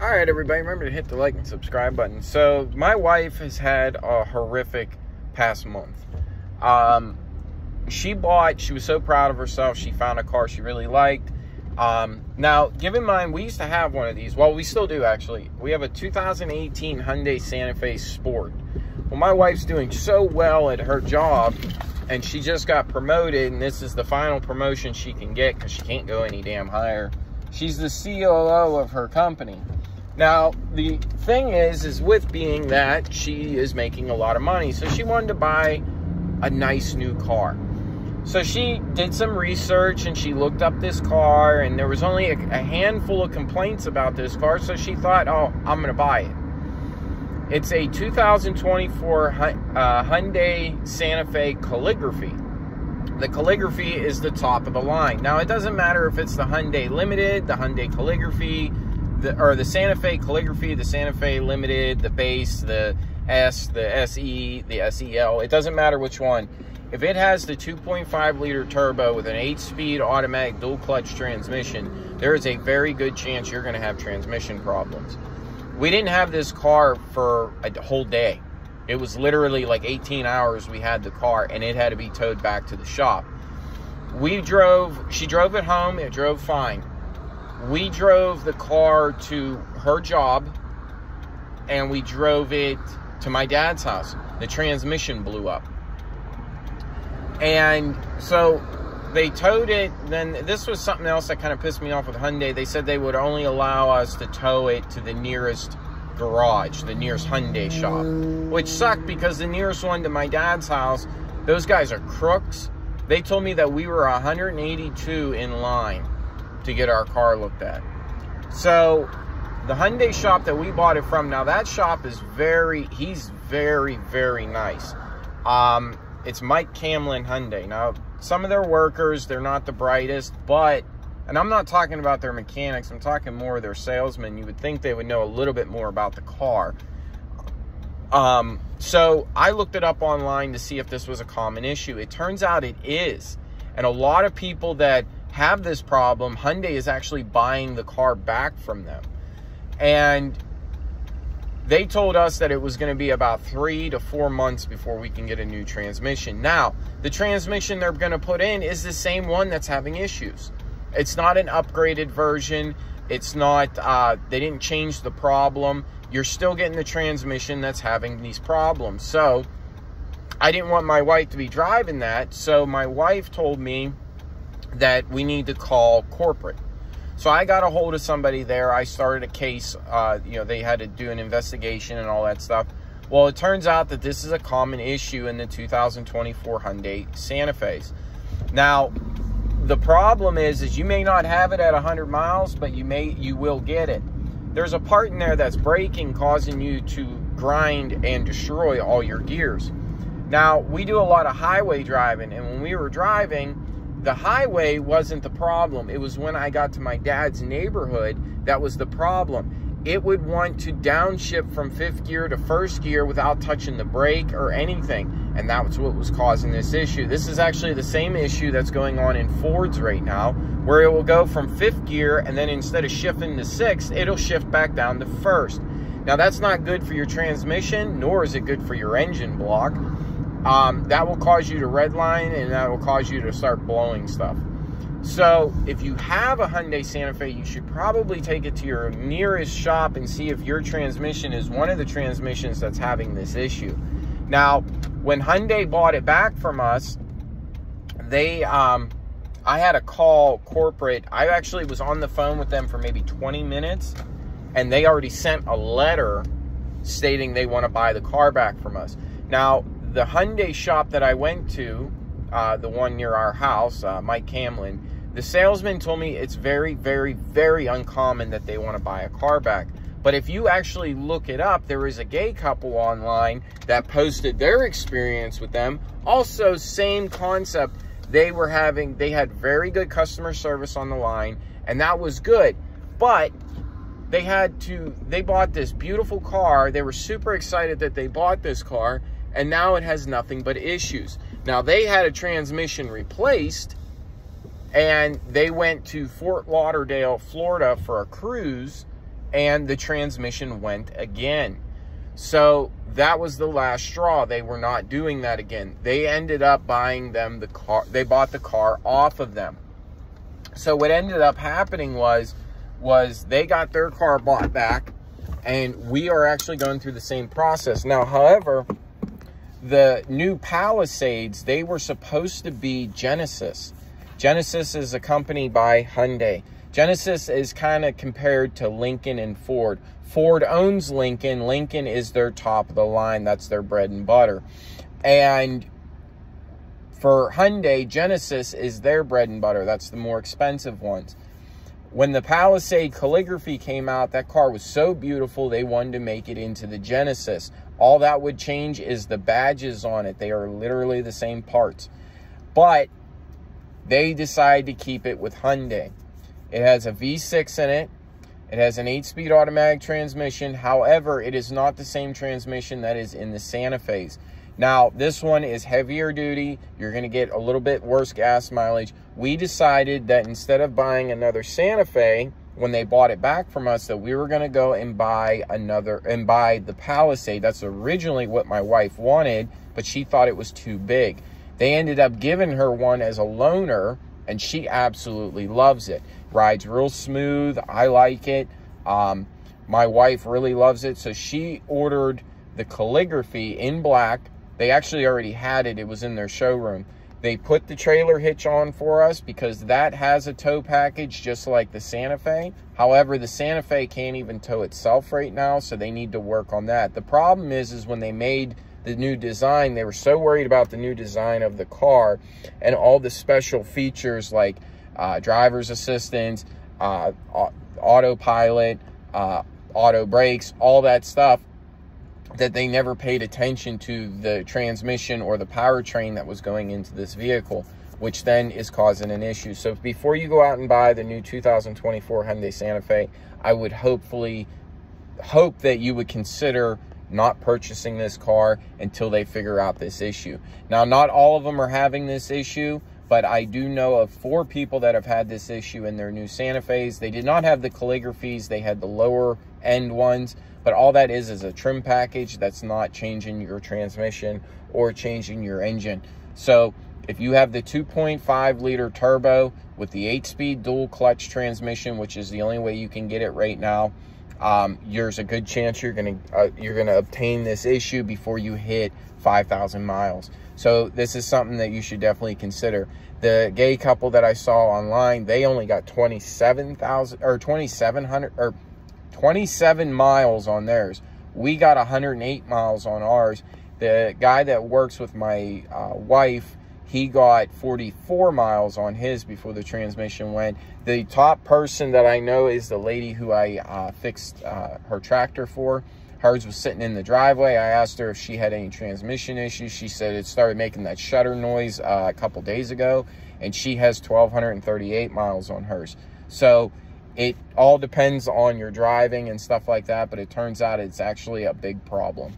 All right, everybody, remember to hit the like and subscribe button. So my wife has had a horrific past month. She was so proud of herself. She found a car she really liked. Now, keep in mind, we used to have one of these. Well, we still do, actually. We have a 2018 Hyundai Santa Fe Sport. Well, my wife's doing so well at her job, and she just got promoted, and this is the final promotion she can get because she can't go any damn higher. She's the COO of her company. Now, the thing is with being that she is making a lot of money, so she wanted to buy a nice new car. So she did some research and she looked up this car, and there was only a handful of complaints about this car, so she thought, oh, I'm going to buy it. It's a 2024 Hyundai Santa Fe Calligraphy. The Calligraphy is the top of the line. Now, it doesn't matter if it's the Hyundai Limited, the Hyundai Calligraphy, or the Santa Fe Calligraphy, the Santa Fe Limited, the Base, the S, the SE, the SEL. It doesn't matter which one. If it has the 2.5 liter turbo with an 8-speed automatic dual clutch transmission, there is a very good chance you're going to have transmission problems. We didn't have this car for a whole day. It was literally like 18 hours we had the car, and it had to be towed back to the shop. She drove it home, it drove fine. We drove the car to her job, and we drove it to my dad's house. The transmission blew up. And so they towed it. Then this was something else that kind of pissed me off with Hyundai. They said they would only allow us to tow it to the nearest garage, the nearest Hyundai shop, which sucked because the nearest one to my dad's house, those guys are crooks. They told me that we were 182 in line to get our car looked at. So the Hyundai shop that we bought it from, now that shop is he's very, very nice. It's Mike Camlin Hyundai. Now, some of their workers, they're not the brightest, but, and I'm not talking about their mechanics, I'm talking more of their salesmen. You would think they would know a little bit more about the car. So I looked it up online to see if this was a common issue. It turns out it is. And a lot of people that have this problem, Hyundai is actually buying the car back from them. And they told us that it was going to be about 3 to 4 months before we can get a new transmission. Now, the transmission they're going to put in is the same one that's having issues. It's not an upgraded version. It's not, they didn't change the problem. You're still getting the transmission that's having these problems. So I didn't want my wife to be driving that. So my wife told me that we need to call corporate. So I got a hold of somebody there. I started a case. They had to do an investigation and all that stuff. Well, it turns out that this is a common issue in the 2024 Hyundai Santa Fe's. Now, the problem is you may not have it at 100 miles, but you will get it. There's a part in there that's breaking, causing you to grind and destroy all your gears. Now, we do a lot of highway driving, and when we were driving, the highway wasn't the problem. It was when I got to my dad's neighborhood that was the problem. It would want to downshift from 5th gear to 1st gear without touching the brake or anything. And that was what was causing this issue. This is actually the same issue that's going on in Fords right now, where it will go from 5th gear, and then instead of shifting to 6th, it'll shift back down to 1st. Now, that's not good for your transmission, nor is it good for your engine block. That will cause you to redline, and that will cause you to start blowing stuff. So if you have a Hyundai Santa Fe, you should probably take it to your nearest shop and see if your transmission is one of the transmissions that's having this issue. Now, when Hyundai bought it back from us, I had to call corporate. I actually was on the phone with them for maybe 20 minutes, and they already sent a letter stating they want to buy the car back from us. Now, the Hyundai shop that I went to, the one near our house, Mike Camlin, the salesman told me it's very, very, very uncommon that they want to buy a car back. But if you actually look it up, there is a gay couple online that posted their experience with them. Also, same concept. They had very good customer service on the line, and that was good. But they bought this beautiful car. They were super excited that they bought this car, and now it has nothing but issues. Now, they had a transmission replaced, and they went to Fort Lauderdale, Florida for a cruise, and the transmission went again. So that was the last straw. They were not doing that again. They ended up buying them the car. They bought the car off of them. So what ended up happening was they got their car bought back, and we are actually going through the same process. Now, however, the new Palisades, they were supposed to be Genesis. Genesis is a company by Hyundai. Genesis is kind of compared to Lincoln and Ford. Ford owns Lincoln. Lincoln is their top of the line. That's their bread and butter. And for Hyundai, Genesis is their bread and butter. That's the more expensive ones. When the Palisade calligraphy came out, that car was so beautiful, they wanted to make it into the Genesis. All that would change is the badges on it. They are literally the same parts. But they decided to keep it with Hyundai. It has a V6 in it. It has an 8-speed automatic transmission. However, it is not the same transmission that is in the Santa Fe's. Now, this one is heavier duty. You're going to get a little bit worse gas mileage. We decided that instead of buying another Santa Fe, when they bought it back from us, that we were going to go and buy the Palisade. That's originally what my wife wanted, but she thought it was too big. They ended up giving her one as a loaner, and she absolutely loves it. Rides real smooth. I like it. My wife really loves it. So she ordered the calligraphy in black. They actually already had it. It was in their showroom. They put the trailer hitch on for us because that has a tow package just like the Santa Fe. However, the Santa Fe can't even tow itself right now, so they need to work on that. The problem is when they made the new design, they were so worried about the new design of the car and all the special features like driver's assistance, autopilot, auto brakes, all that stuff, that they never paid attention to the transmission or the powertrain that was going into this vehicle, which then is causing an issue. So before you go out and buy the new 2024 Hyundai Santa Fe, I would hope that you would consider not purchasing this car until they figure out this issue. Now, not all of them are having this issue, but I do know of 4 people that have had this issue in their new Santa Fe's. They did not have the calligraphies. They had the lower end ones, but all that is a trim package. That's not changing your transmission or changing your engine. So if you have the 2.5 liter turbo with the 8-speed dual clutch transmission, which is the only way you can get it right now, there's a good chance you're gonna obtain this issue before you hit 5,000 miles. So this is something that you should definitely consider. The gay couple that I saw online, they only got 27 miles on theirs. We got 108 miles on ours. The guy that works with my wife, he got 44 miles on his before the transmission went. The top person that I know is the lady who I fixed her tractor for. Hers was sitting in the driveway. I asked her if she had any transmission issues. She said it started making that shudder noise a couple days ago, and she has 1,238 miles on hers. So it all depends on your driving and stuff like that, but it turns out it's actually a big problem.